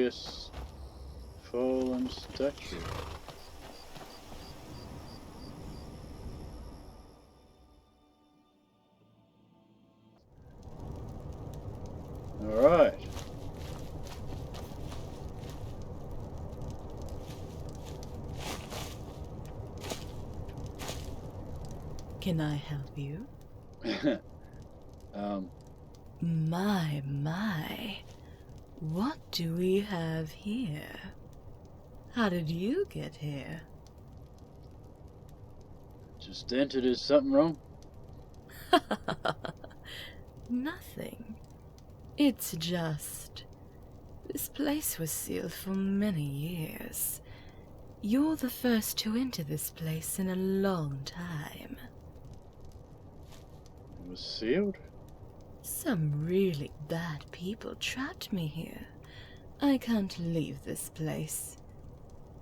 mysterious fallen statue. Alright. Can I help you? um, My. What do we have here? How did you get here? just entered. Is something wrong? Nothing. It's just... This place was sealed for many years. You're the first to enter this place in a long time. It was sealed? Some really bad people trapped me here. I can't leave this place.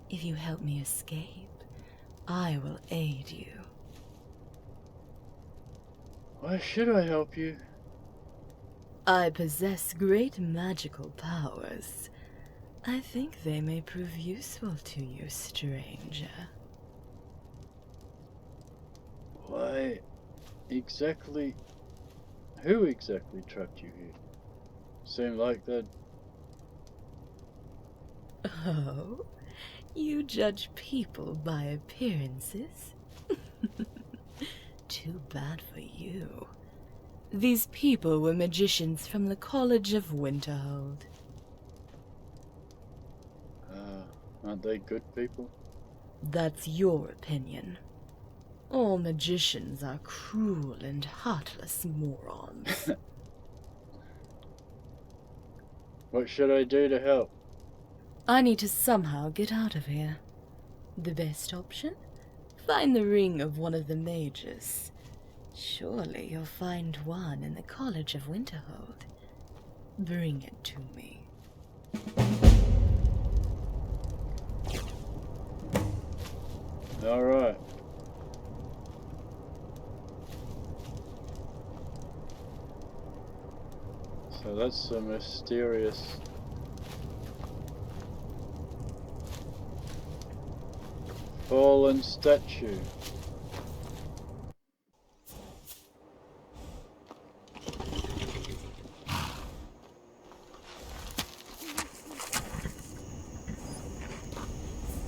If you help me escape, I will aid you. Why should I help you? I possess great magical powers. I think they may prove useful to you, stranger. Why exactly... Who exactly trapped you here? Seemed like that... Oh, you judge people by appearances? Too bad for you. These people were magicians from the College of Winterhold. Aren't they good people? That's your opinion. All magicians are cruel and heartless morons. What should I do to help? I need to somehow get out of here. The best option? Find the ring of one of the mages. Surely you'll find one in the College of Winterhold. Bring it to me. Alright. So that's a mysterious... fallen statue.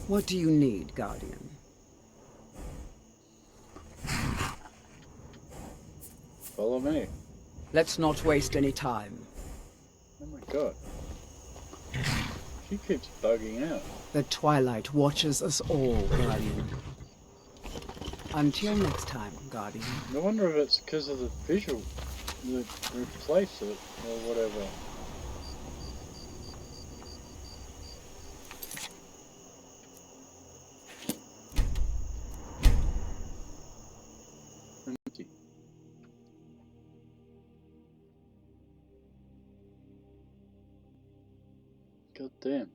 What do you need, Guardian? Follow me. Let's not waste any time. Oh my god. She keeps bugging out. The twilight watches us all, Guardian. Until next time, Guardian. No wonder if it's because of the visual. The replace it or whatever. Empty. God damn.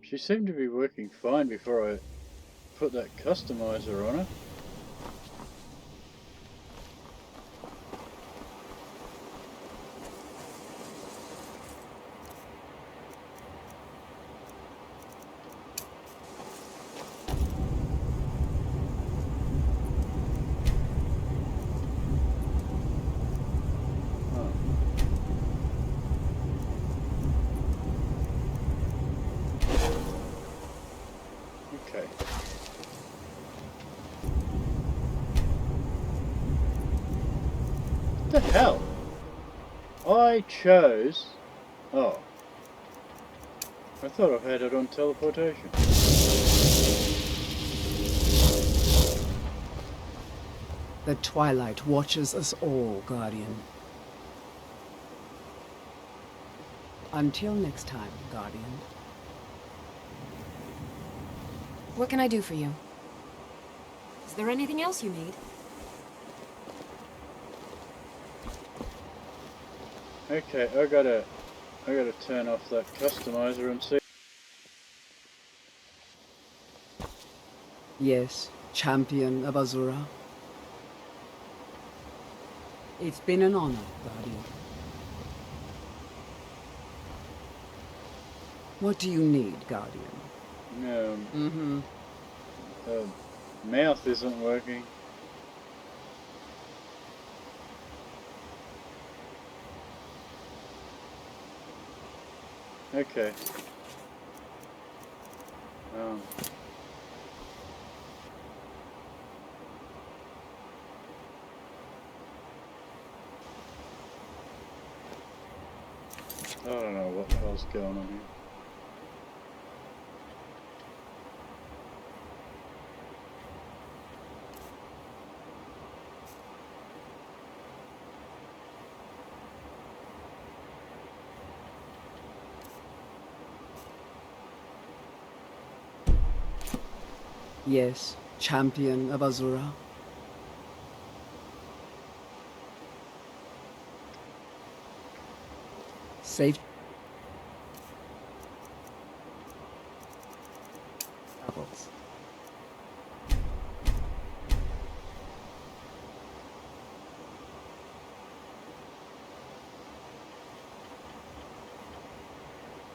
She seemed to be working fine before I put that customizer on her. Okay. What the hell? I chose... Oh. I thought I had it on teleportation. The twilight watches us all, Guardian. Until next time, Guardian. What can I do for you? Is there anything else you need? Okay, I gotta turn off that customizer and see. Yes, champion of Azura. It's been an honor, Guardian. What do you need, Guardian? The mouth isn't working. Okay. I don't know what the hell's going on here. Yes, champion of Azura. Safe travels.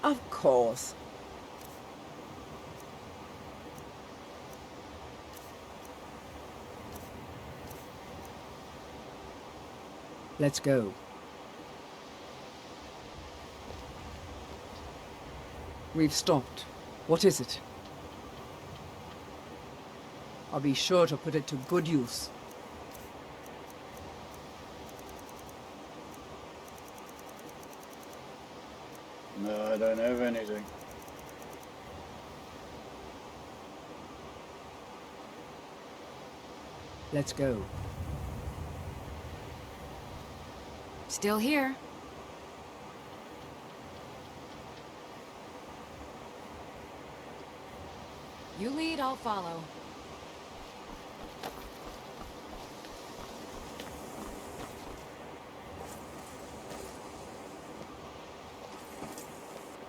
Of course. Let's go. We've stopped. What is it? I'll be sure to put it to good use. No, I don't have anything. Let's go. Still here. You lead, I'll follow.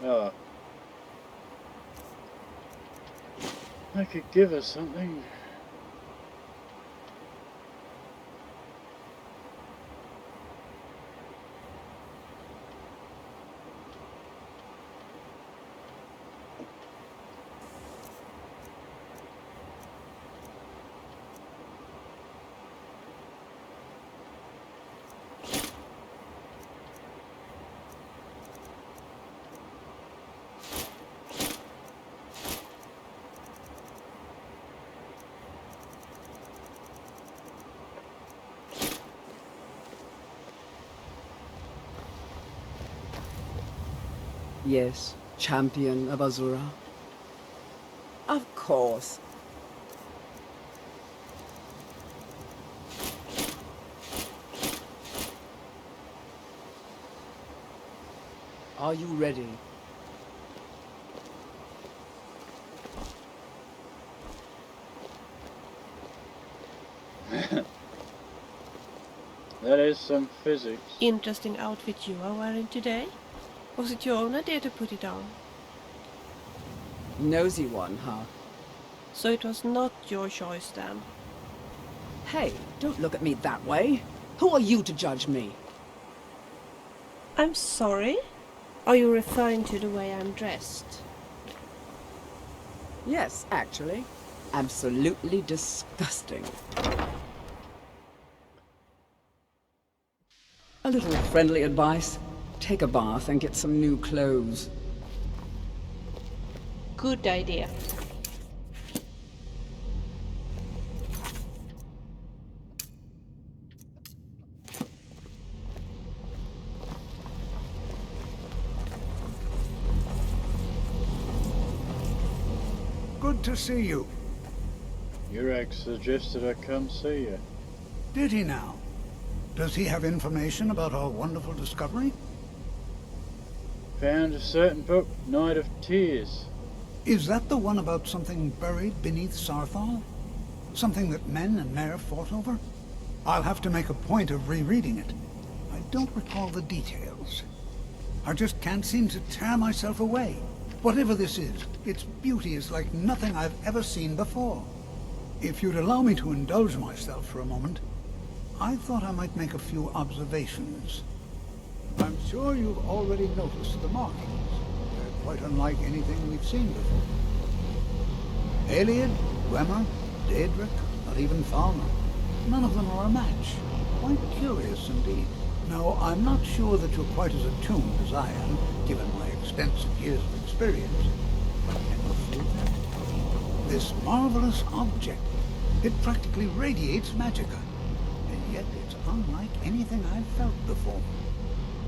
Oh. I could give us something. Yes, champion of Azura. Of course. Are you ready? That is some physics. Interesting outfit you are wearing today. Was it your own idea to put it on? Nosy one, huh? So it was not your choice then? Hey, don't look at me that way. Who are you to judge me? I'm sorry? Are you referring to the way I'm dressed? Yes, actually. Absolutely disgusting. A little friendly advice. Take a bath and get some new clothes. Good idea. Good to see you. Your ex suggested I come see you. Did he now? Does he have information about our wonderful discovery? Found a certain book, Night of Tears. Is that the one about something buried beneath Sarthal? Something that men and Mare fought over? I'll have to make a point of rereading it. I don't recall the details. I just can't seem to tear myself away. Whatever this is, its beauty is like nothing I've ever seen before. If you'd allow me to indulge myself for a moment, I thought I might make a few observations. I'm sure you've already noticed the markings. They're quite unlike anything we've seen before. Aliad, Gwemmer, Adrak, not even Falna. None of them are a match. Quite curious indeed. Now, I'm not sure that you're quite as attuned as I am, given my extensive years of experience. But can you feel that? This marvelous object, it practically radiates magicka. And yet it's unlike anything I've felt before.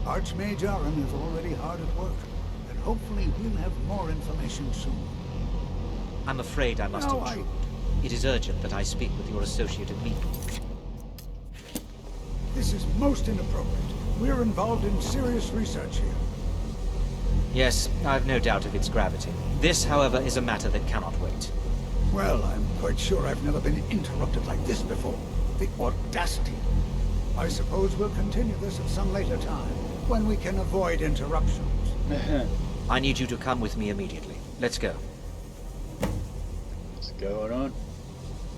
Archmage Aaron is already hard at work, and hopefully we'll have more information soon. I'm afraid I must intrude. It is urgent that I speak with your associate immediately. This is most inappropriate. We're involved in serious research here. Yes, I've no doubt of its gravity. This, however, is a matter that cannot wait. Well, I'm quite sure I've never been interrupted like this before. The audacity. I suppose we'll continue this at some later time, when we can avoid interruptions. I need you to come with me immediately. Let's go. What's going on?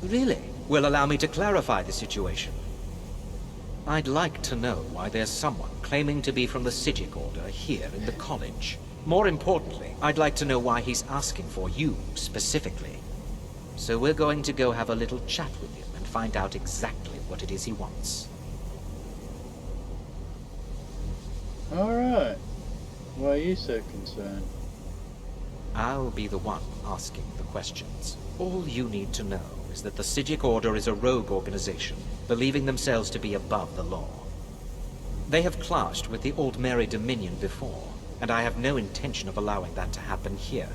Really? Well, allow me to clarify the situation. I'd like to know why there's someone claiming to be from the Psijic Order here in the college. More importantly, I'd like to know why he's asking for you, specifically. So we're going to go have a little chat with him and find out exactly what it is he wants. Alright. Why are you so concerned? I'll be the one asking the questions. All you need to know is that the Psijic Order is a rogue organization, believing themselves to be above the law. They have clashed with the Old Mary Dominion before, and I have no intention of allowing that to happen here.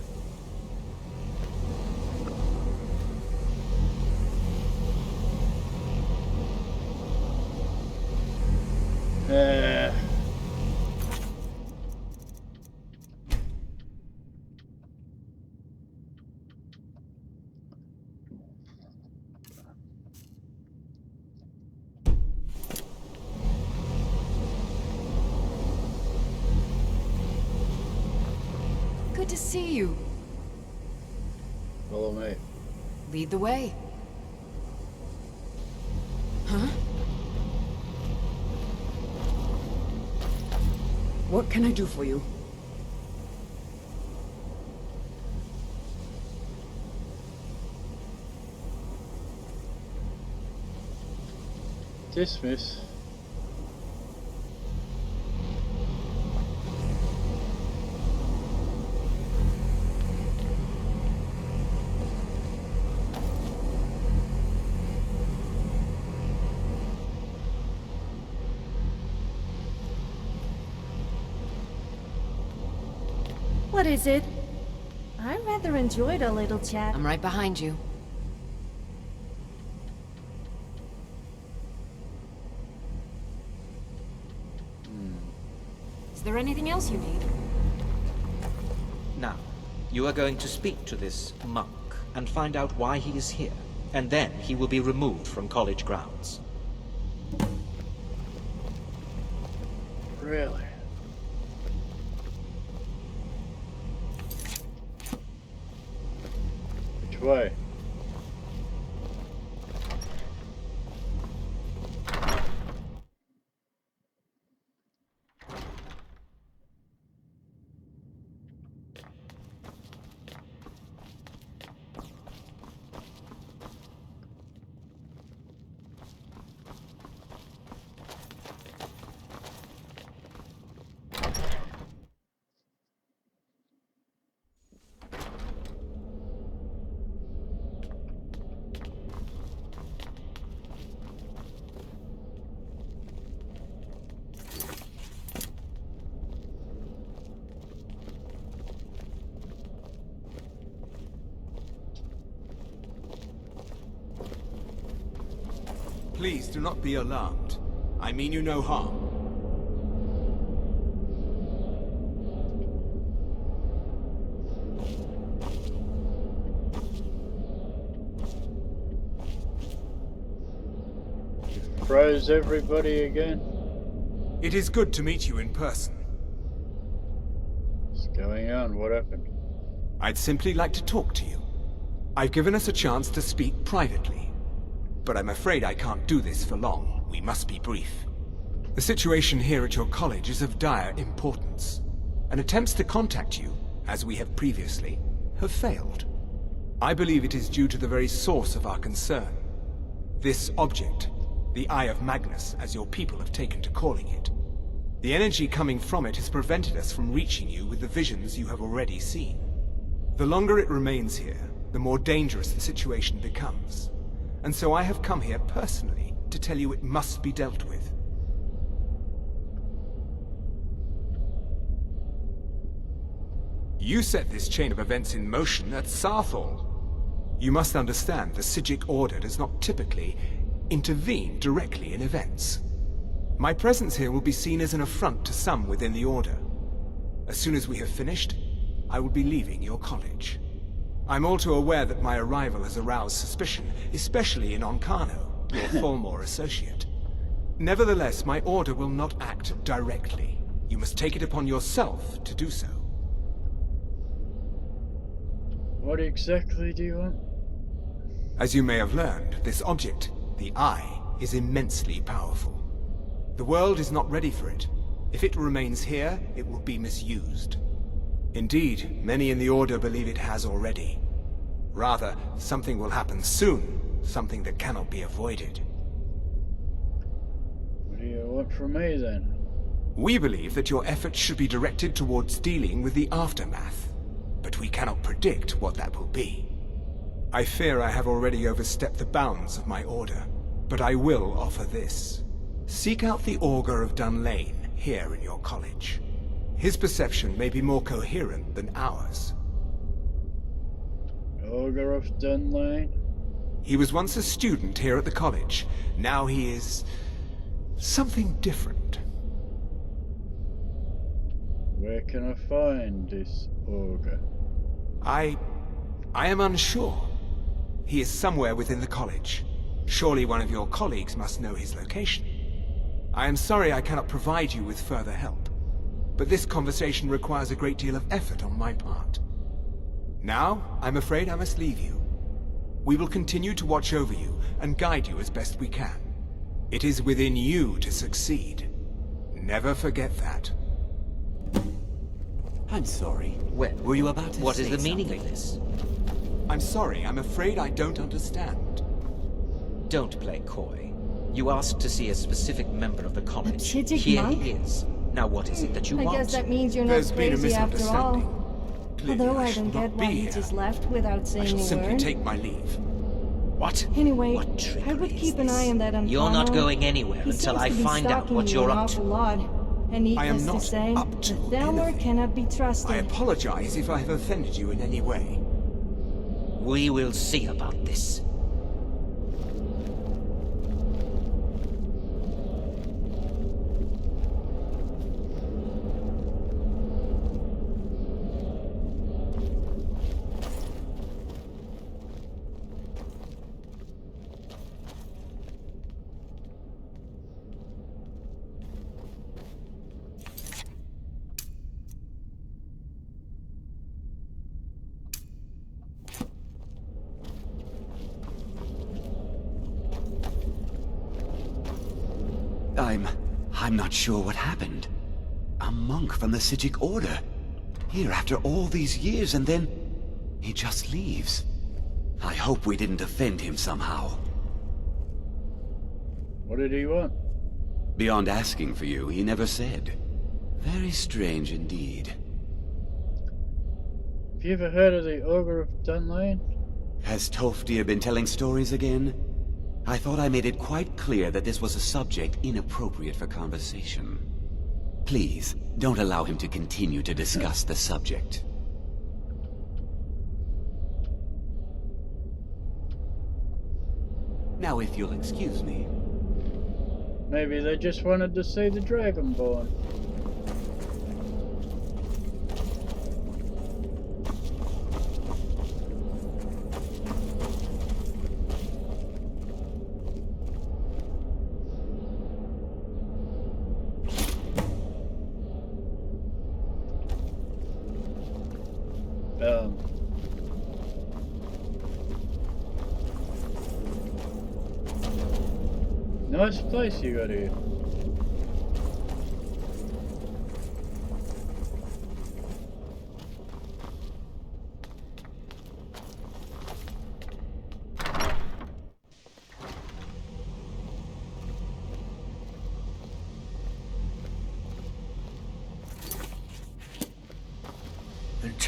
Good to see you. Follow me. Lead the way. Huh? What can I do for you? Dismiss. What is it? I rather enjoyed a little chat. I'm right behind you. Is there anything else you need? Now, you are going to speak to this monk and find out why he is here, and then he will be removed from college grounds. Really? Which way? Please do not be alarmed. I mean you no harm. You froze everybody again? It is good to meet you in person. What's going on? What happened? I'd simply like to talk to you. I've given us a chance to speak privately. But I'm afraid I can't do this for long. We must be brief. The situation here at your college is of dire importance, and attempts to contact you as we have previously, have failed. I believe it is due to the very source of our concern. This object, the Eye of Magnus, as your people have taken to calling it. The energy coming from it has prevented us from reaching you with the visions you have already seen. The longer it remains here, the more dangerous the situation becomes. And so I have come here personally to tell you it must be dealt with. You set this chain of events in motion at Sarthal. You must understand the Psijic Order does not typically intervene directly in events. My presence here will be seen as an affront to some within the Order. As soon as we have finished, I will be leaving your college. I'm all too aware that my arrival has aroused suspicion, especially in Onkano, your former associate. Nevertheless, my Order will not act directly. You must take it upon yourself to do so. What exactly do you want? As you may have learned, this object, the Eye, is immensely powerful. The world is not ready for it. If it remains here, it will be misused. Indeed, many in the Order believe it has already. Rather, something will happen soon, something that cannot be avoided. What do you want from me then? We believe that your efforts should be directed towards dealing with the aftermath, but we cannot predict what that will be. I fear I have already overstepped the bounds of my Order, but I will offer this. Seek out the Augur of Dunlane here in your college. His perception may be more coherent than ours. Augur of Dunlane? He was once a student here at the college. Now he is something different. Where can I find this Augur? I am unsure. He is somewhere within the college. Surely one of your colleagues must know his location. I am sorry I cannot provide you with further help, but this conversation requires a great deal of effort on my part. Now, I'm afraid I must leave you. We will continue to watch over you and guide you as best we can. It is within you to succeed. Never forget that. I'm sorry. Well, Were you about to what say is the meaning something? of this? I'm sorry, I'm afraid I don't understand. Don't play coy. You asked to see a specific member of the college. Psijic Here monk? he is. Now what is it that you I want? guess that means you're not There's been a crazy after misunderstanding. all. Clearly, Although I should don't not get why be he here. just left without I saying shall a simply word. take my leave. What? Anyway, What I trickery would is keep an this? eye on that Anfano. You're not going anywhere He until seems I to be find out stalking what you you're an up to. awful lot. And I am needless to not say, up to the Thelmer anything. cannot be trusted. I apologize if I have offended you in any way. We will see about this. I'm not sure what happened. A monk from the Psijic Order. Here after all these years, and then he just leaves. I hope we didn't offend him somehow. What did he want? Beyond asking for you, he never said. Very strange indeed. Have you ever heard of the Augur of Dunlane? Has Toftir been telling stories again? I thought I made it quite clear that this was a subject inappropriate for conversation. Please, don't allow him to continue to discuss the subject. Now, if you'll excuse me. Maybe they just wanted to see the Dragonborn. Nice place you got here.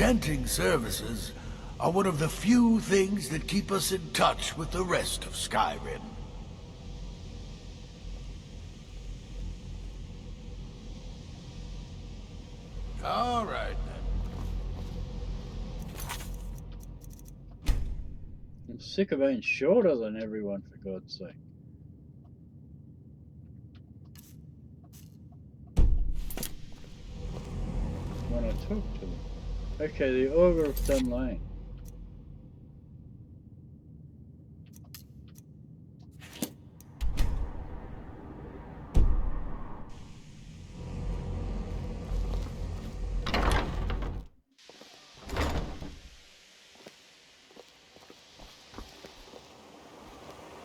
enchanting services are one of the few things that keep us in touch with the rest of Skyrim. All right, then. I'm sick of being shorter than everyone, for God's sake. When I talk to them. Okay, the Ogre of Dunlane.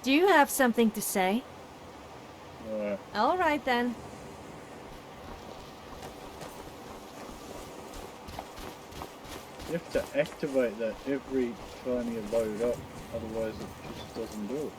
Do you have something to say? All right then. You have to activate that every time you load up, otherwise it just doesn't do it.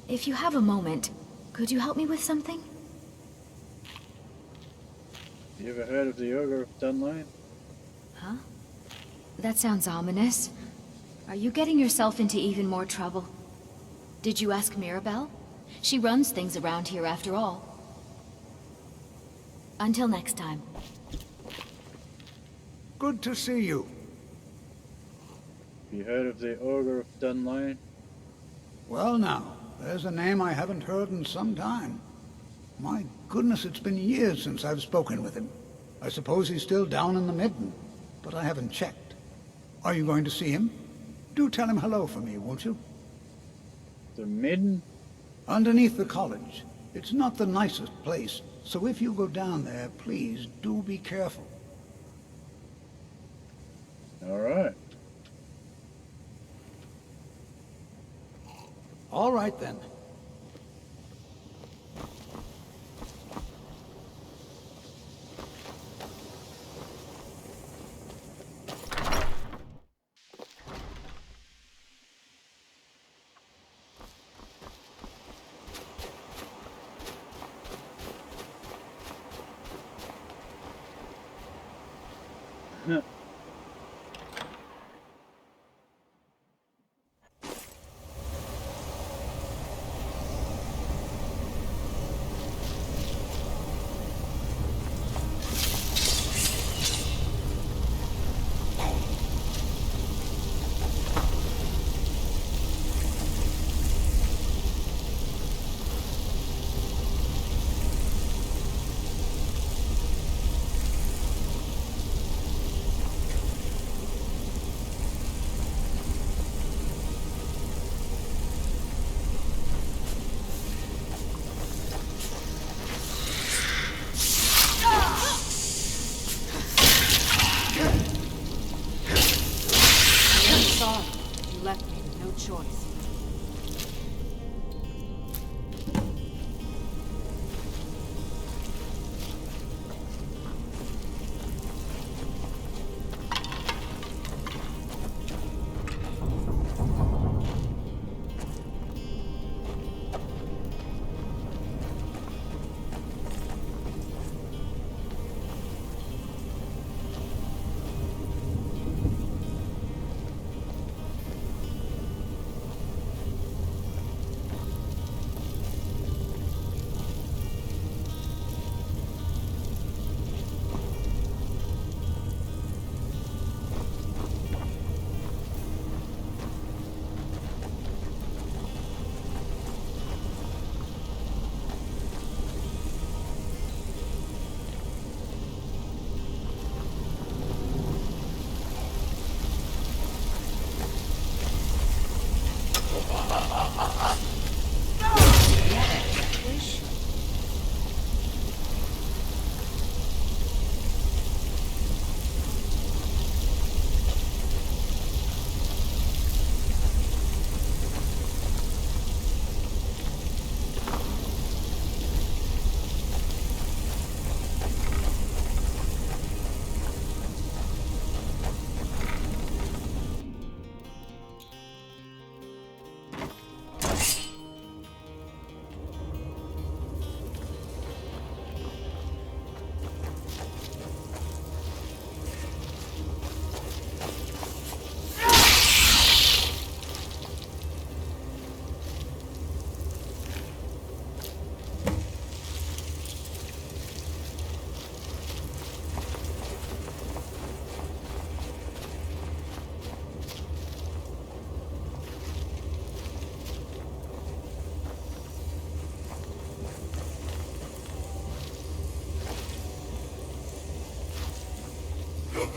If you have a moment, could you help me with something? You ever heard of the Ogre of Dunlane? Huh? That sounds ominous. Are you getting yourself into even more trouble? Did you ask Mirabelle? She runs things around here after all. Until next time. Good to see you. You heard of the Ogre of Dunlane? Well now, there's a name I haven't heard in some time. My goodness, it's been years since I've spoken with him. I suppose he's still down in the Midden, but I haven't checked. Are you going to see him? Do tell him hello for me, won't you? The Midden? Underneath the college. It's not the nicest place, so if you go down there, please do be careful. All right. All right, then. Left me with no choice.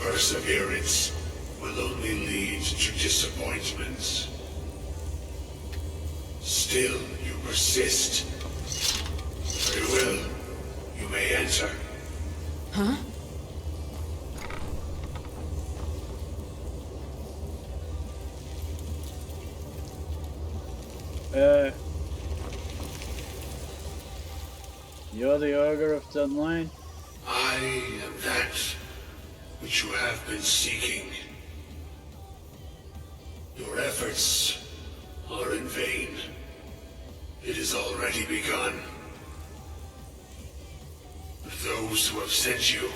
perseverance will only lead to disappointments. Still, you persist. Very well. You may enter. Huh? You're the Ogre of Dunlane? I am that which you have been seeking. Your efforts are in vain. It has already begun. But those who have sent you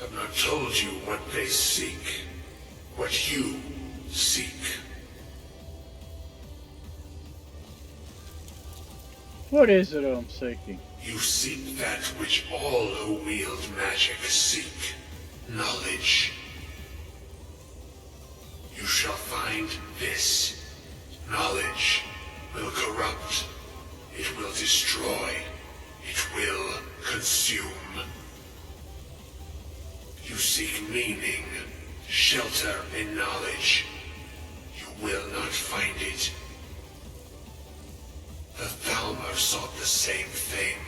have not told you what they seek, what you seek. What is it I'm seeking? You seek that which all who wield magic seek. Knowledge. You shall find this. Knowledge will corrupt. It will destroy. It will consume. You seek meaning, shelter in knowledge. You will not find it. The Thalmor sought the same thing,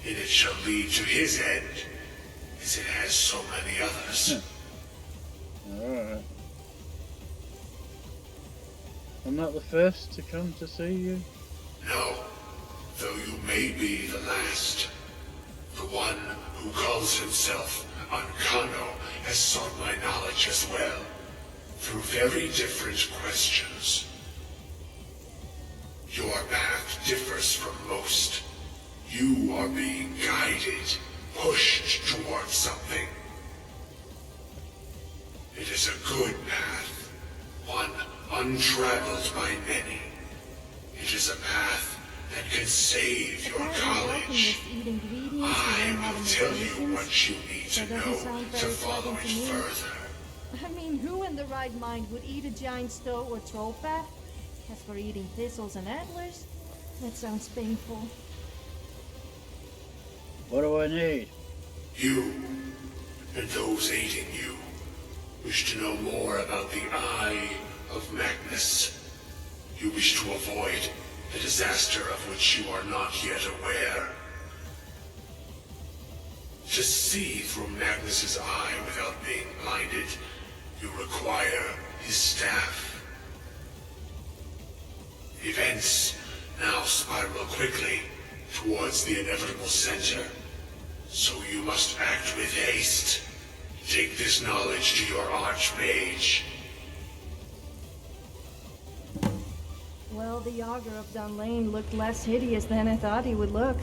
and it shall lead to his end, as it has so many others. Alright. I'm not the first to come to see you? No, though you may be the last. The one who calls himself Ancano has sought my knowledge as well, through very different questions. Your path differs from most. You are being guided, pushed towards something. It is a good path, one untraveled by many. It is a path that can save your college. I will tell you what you need to know to follow it further. I mean, who in the right mind would eat a giant stoat or troll fat? As for eating thistles and antlers, that sounds painful. What do I need? You, and those aiding you, wish to know more about the Eye of Magnus. You wish to avoid the disaster of which you are not yet aware. To see through Magnus's eye without being blinded, you require his staff. Events now spiral quickly towards the inevitable center, so you must act with haste. Take this knowledge to your Archmage. Well, the Augur of Dunlane looked less hideous than I thought he would look.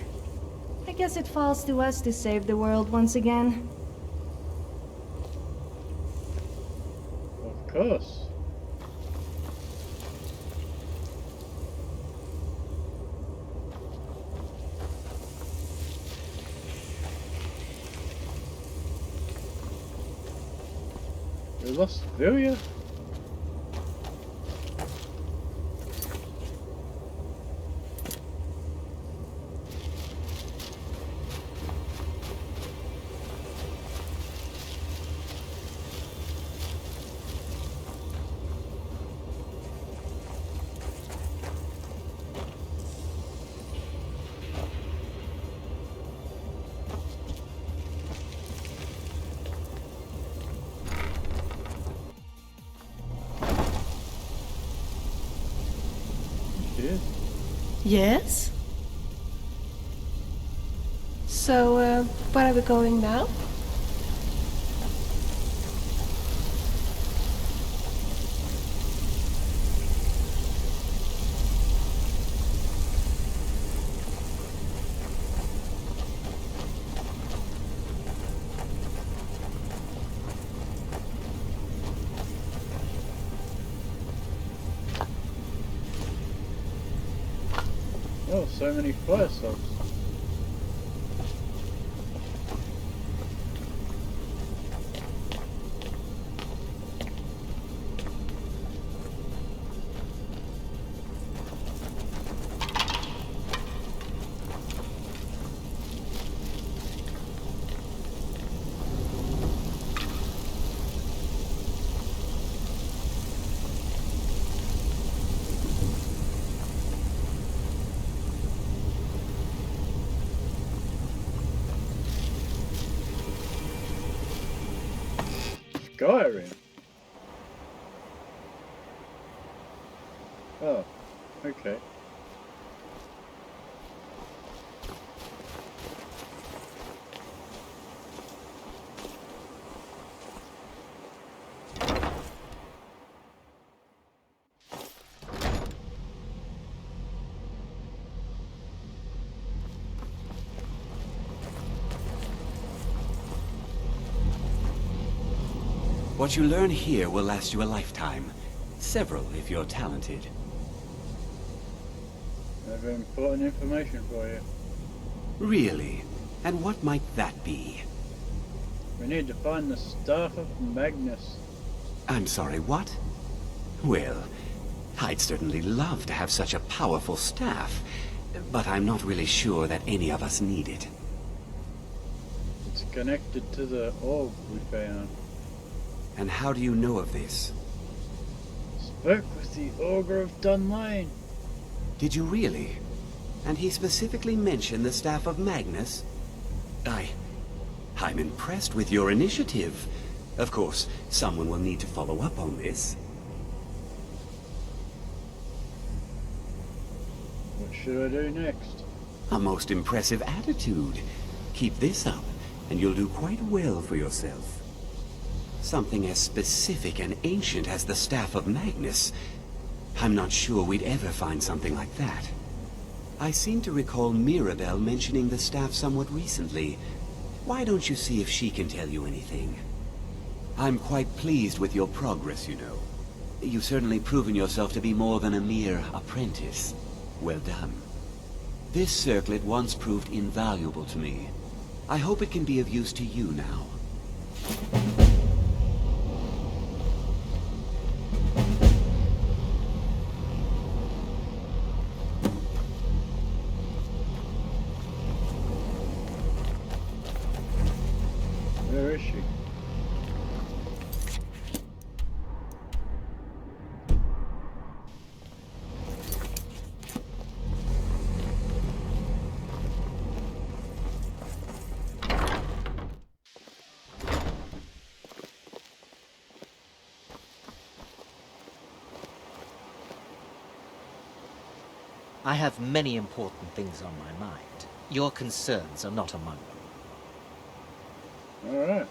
I guess it falls to us to save the world once again. Of course. We lost Vilya? Yes? So, where are we going now? Oh, so many fire subs. Skyrim? Oh, okay. What you learn here will last you a lifetime. Several, if you're talented. I have important information for you. Really? And what might that be? We need to find the Staff of Magnus. I'm sorry, what? Well, I'd certainly love to have such a powerful staff, but I'm not really sure that any of us need it. It's connected to the orb we found. And how do you know of this? Spoke with the Ogre of Dunlane. Did you really? And he specifically mentioned the Staff of Magnus? I'm impressed with your initiative. Of course, someone will need to follow up on this. What should I do next? A most impressive attitude. Keep this up, and you'll do quite well for yourself. Something as specific and ancient as the Staff of Magnus. I'm not sure we'd ever find something like that. I seem to recall Mirabelle mentioning the staff somewhat recently. Why don't you see if she can tell you anything? I'm quite pleased with your progress, you know. You've certainly proven yourself to be more than a mere apprentice. Well done. This circlet once proved invaluable to me. I hope it can be of use to you now. Where is she? I have many important things on my mind. Your concerns are not among them. Alright.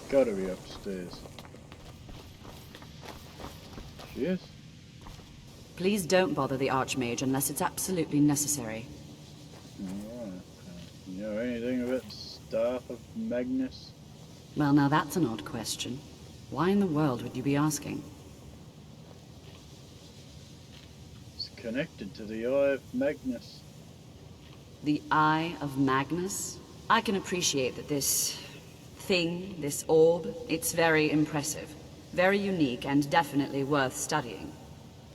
Gotta be upstairs. She is? Please don't bother the Archmage unless it's absolutely necessary. Alright. You know anything about Staff of Magnus? Well, now that's an odd question. Why in the world would you be asking? It's connected to the Eye of Magnus. The Eye of Magnus? I can appreciate that this thing, this orb, it's very impressive. Very unique and definitely worth studying.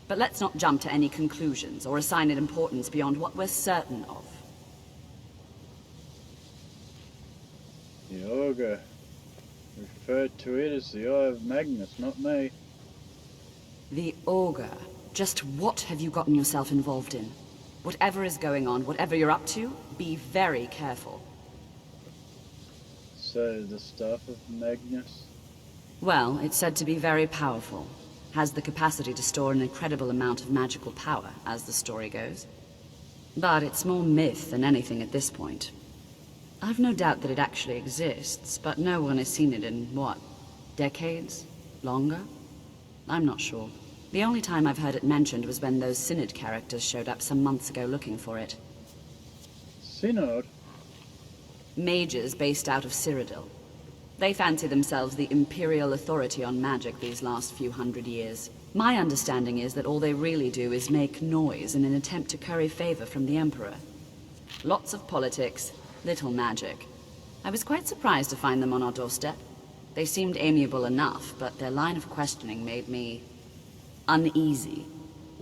But let's not jump to any conclusions or assign it importance beyond what we're certain of. The Ogre referred to it as the Eye of Magnus, not me. The Ogre. Just what have you gotten yourself involved in? Whatever is going on, whatever you're up to, be very careful. So, the Staff of Magnus? Well, it's said to be very powerful. Has the capacity to store an incredible amount of magical power, as the story goes. But it's more myth than anything at this point. I've no doubt that it actually exists, but no one has seen it in, what, decades? Longer? I'm not sure. The only time I've heard it mentioned was when those Synod characters showed up some months ago looking for it. Synod? Mages based out of Cyrodiil. They fancy themselves the imperial authority on magic these last few hundred years. My understanding is that all they really do is make noise in an attempt to curry favor from the Emperor. Lots of politics, little magic. I was quite surprised to find them on our doorstep. They seemed amiable enough, but their line of questioning made me uneasy.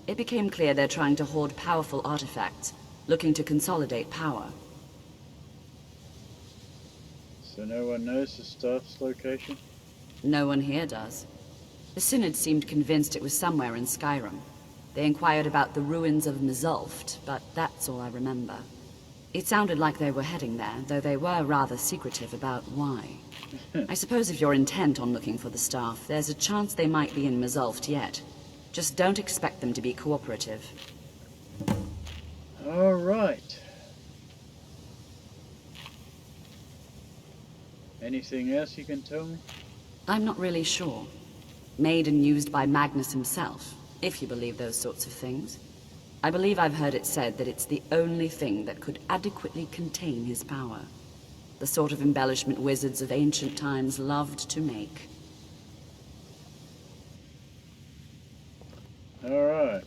It became clear they're trying to hoard powerful artifacts, looking to consolidate power. So no one knows the staff's location? No one here does. The Synod seemed convinced it was somewhere in Skyrim. They inquired about the ruins of Mzulft, but that's all I remember. It sounded like they were heading there, though they were rather secretive about why. I suppose if you're intent on looking for the staff, there's a chance they might be in Mzulft yet. Just don't expect them to be cooperative. All right. Anything else you can tell me? I'm not really sure. Made and used by Magnus himself, if you believe those sorts of things. I believe I've heard it said that it's the only thing that could adequately contain his power. The sort of embellishment wizards of ancient times loved to make. All right.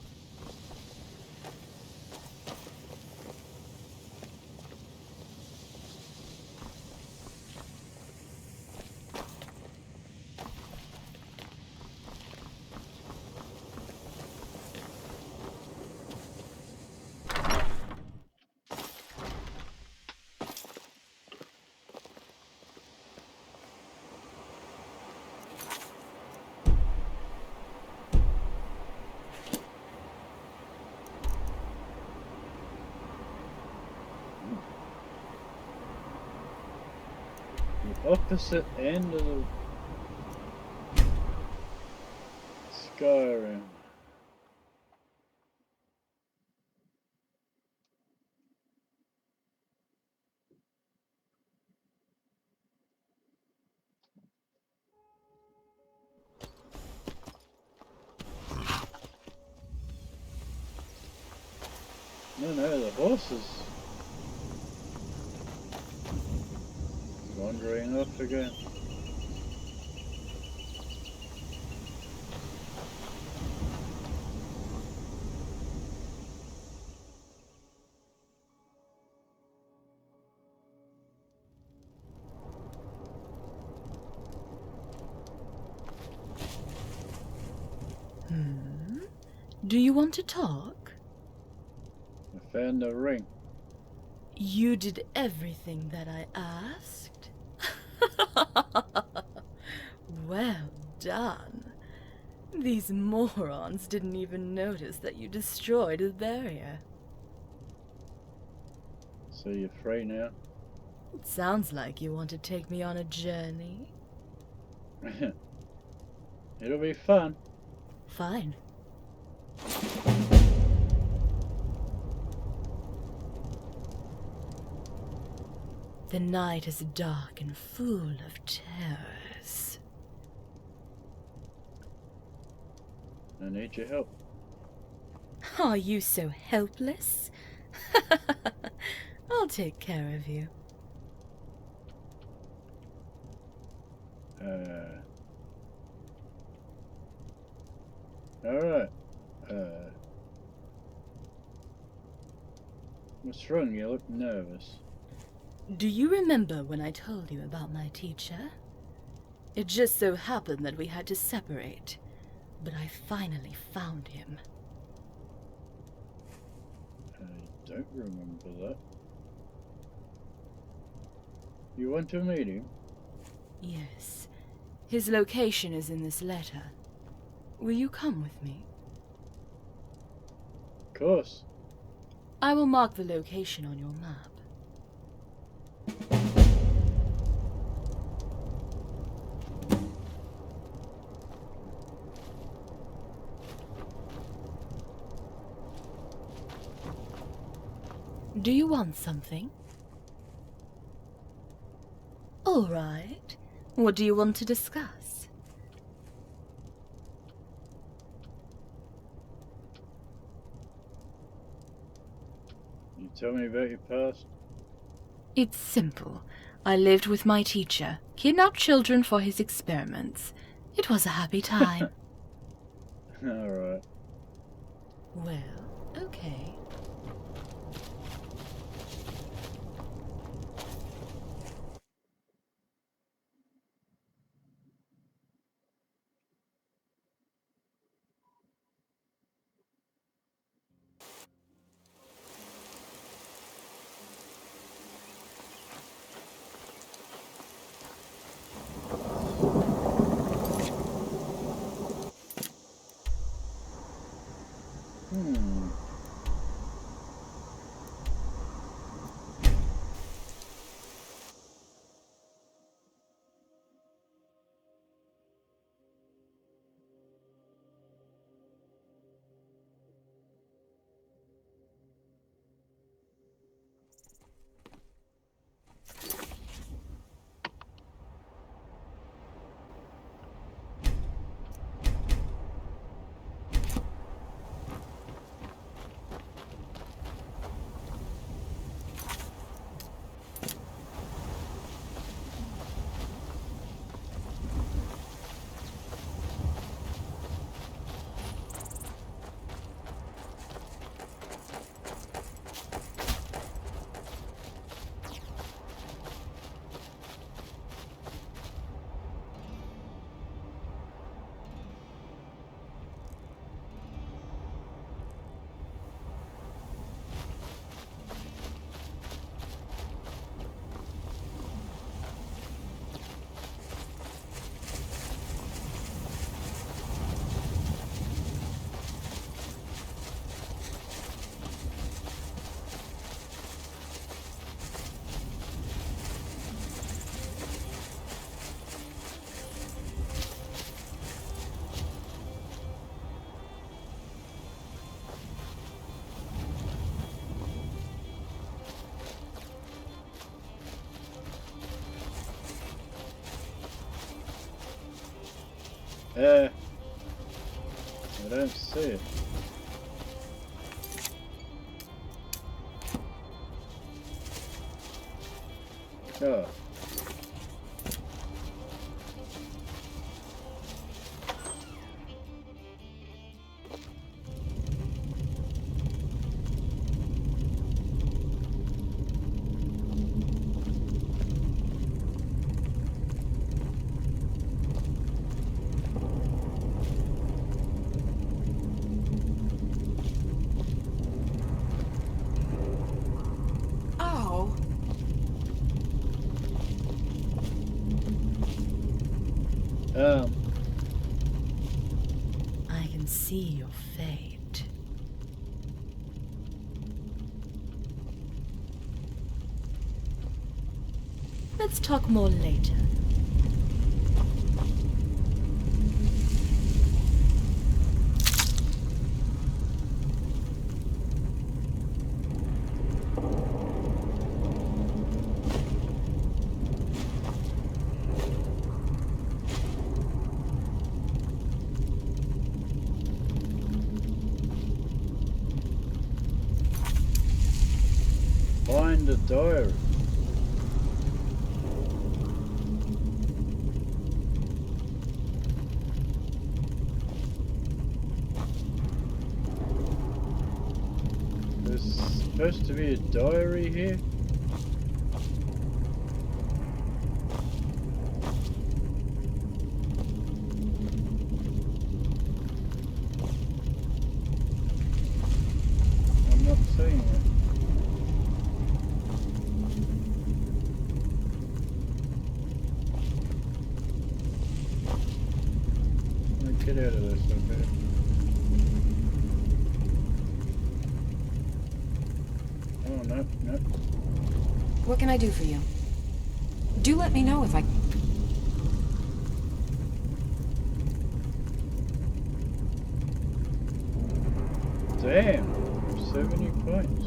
The opposite end of the Skyrim. No, the horses wandering off again. Do you want to talk? I found the ring. You did everything that I asked? Well done. These morons didn't even notice that you destroyed the barrier. So you're free now? It sounds like you want to take me on a journey. It'll be fun. Fine. The night is dark and full of terrors. I need your help. Are you so helpless? I'll take care of you. Alright. What's wrong? You look nervous. Do you remember when I told you about my teacher? It just so happened that we had to separate, but I finally found him. I don't remember that. You want to meet him? Yes. His location is in this letter. Will you come with me? Of course. I will mark the location on your map. Do you want something? All right. What do you want to discuss? You tell me about your past? It's simple. I lived with my teacher, kidnapped children for his experiments. It was a happy time. Alright. Well, okay. I don't see it. Oh. Ow! I can see your fate. Let's talk more later. Find the diary. There's supposed to be a diary here. I'm not seeing it. Get out of this, okay? Oh, no, no. What can I do for you? Do let me know if I... Damn, 70 points.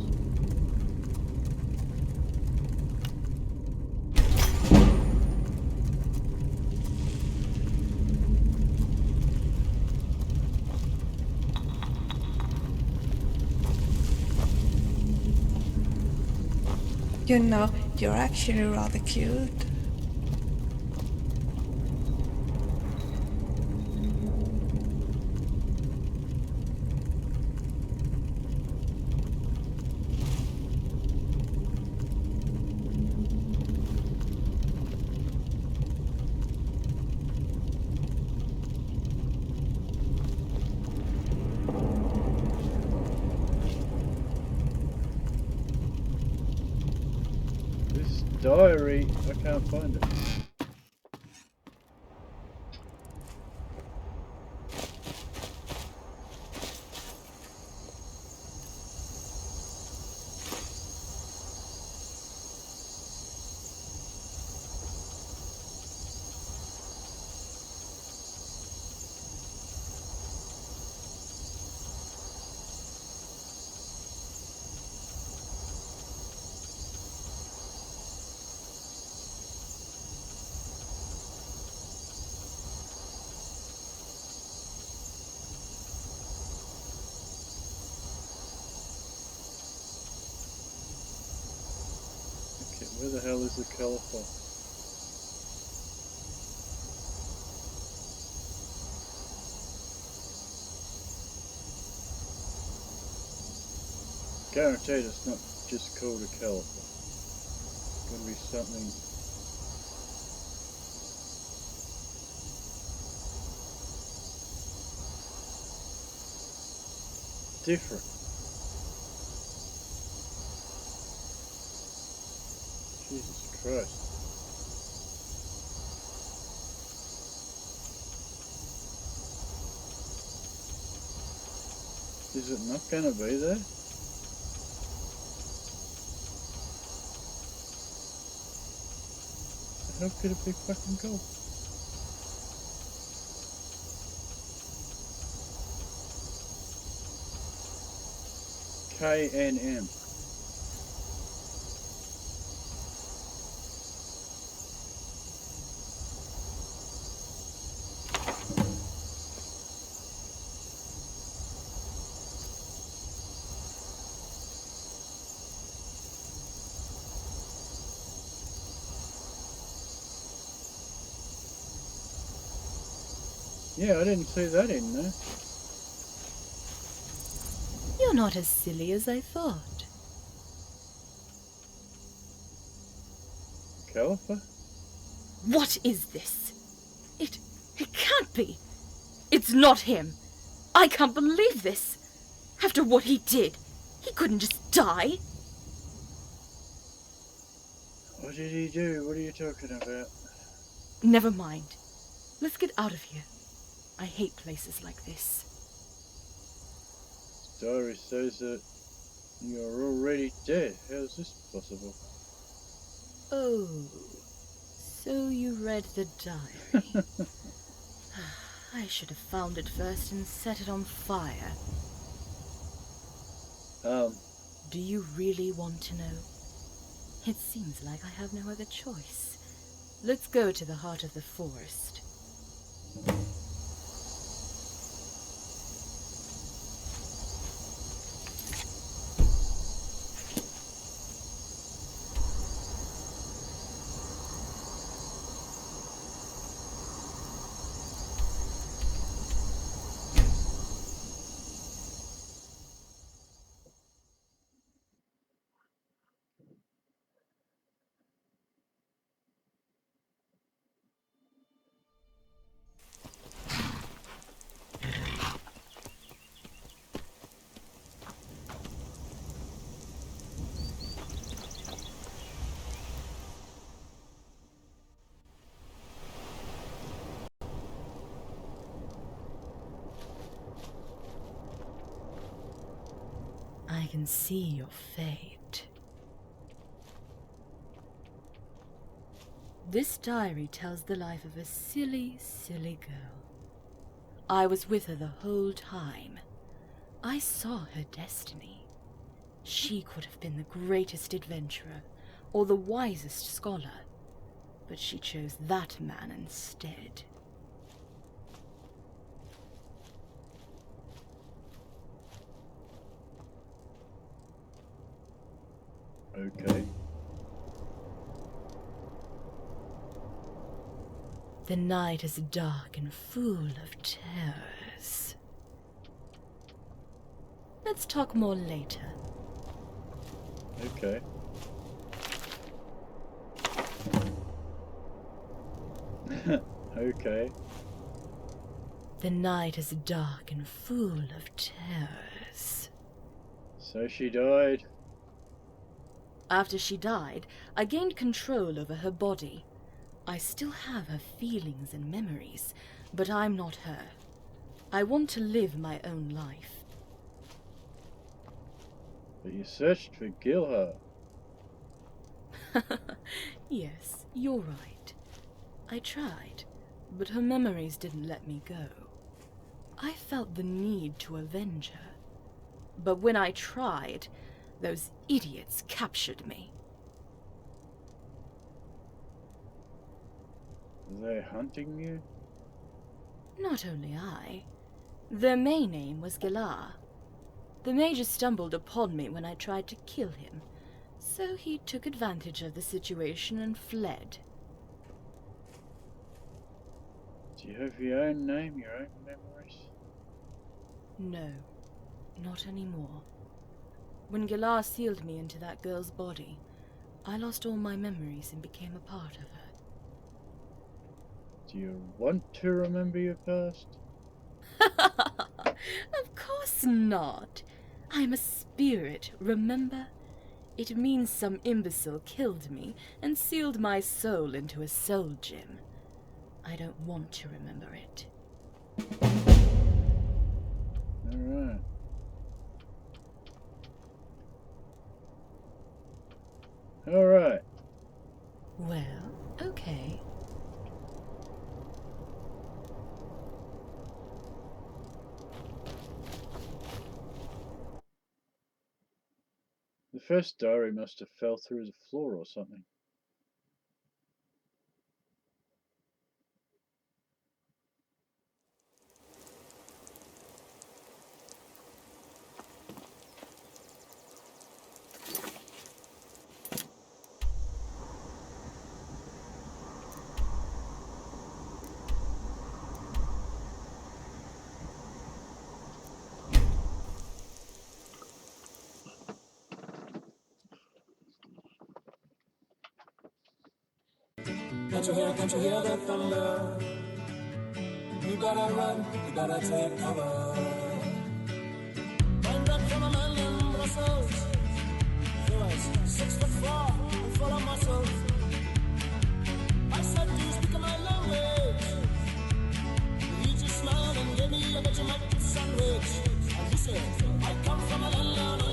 You know, you're actually rather cute. Diary, I can't find it. Where the hell is the Acalypha? Guaranteed it's not just called Acalypha. It's going to be something different. Jesus Christ. Is it not going to be there? How could it be fucking cool? KNM. Yeah, I didn't see that in there. You're not as silly as I thought. Acalypha? What is this? It can't be. It's not him. I can't believe this. After what he did, he couldn't just die. What did he do? What are you talking about? Never mind. Let's get out of here. I hate places like this. Diary says that you're already dead. How's this possible? Oh, so you read the diary. I should have found it first and set it on fire. Do you really want to know? It seems like I have no other choice. Let's go to the heart of the forest. I can see your fate. This diary tells the life of a silly, silly girl. I was with her the whole time. I saw her destiny. She could have been the greatest adventurer, or the wisest scholar, but she chose that man instead. Okay. The night is dark and full of terrors. Let's talk more later. Okay. Okay. The night is dark and full of terrors. So she died. After she died, I gained control over her body. I still have her feelings and memories, but I'm not her. I want to live my own life. But you searched for Gilha. Yes, you're right. I tried, but her memories didn't let me go. I felt the need to avenge her. But when I tried, those idiots captured me. Are they hunting you? Not only I. Their main aim was Galar. The Major stumbled upon me when I tried to kill him, so he took advantage of the situation and fled. Do you have your own name, your own memories? No, not anymore. When Galar sealed me into that girl's body, I lost all my memories and became a part of her. Do you want to remember your past? Of course not. I'm a spirit, remember? It means some imbecile killed me and sealed my soul into a soul gem. I don't want to remember it. Alright. Alright. Well, okay. The first diary must have fell through the floor or something. Can't you hear the thunder? You gotta run, you gotta take cover. I'm back from a man in Brussels. He was 6'4" and full of muscles. I said, do you speak my language? He just smiled and gave me a Vegemite sandwich. And he said, I come from a land down under.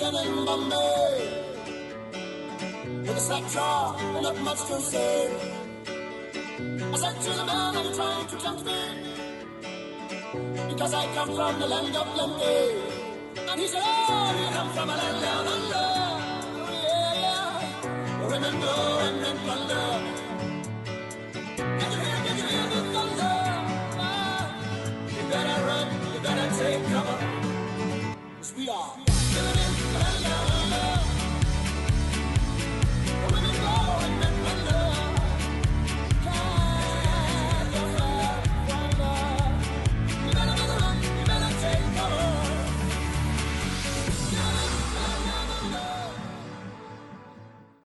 Down in Bombay, with a slack jaw and not much to say. I said to the man, are you trying to tempt me? Because I come from the land of plenty. And he said, oh, you come from a land down under. Oh, yeah, yeah. Women blow and men plunder.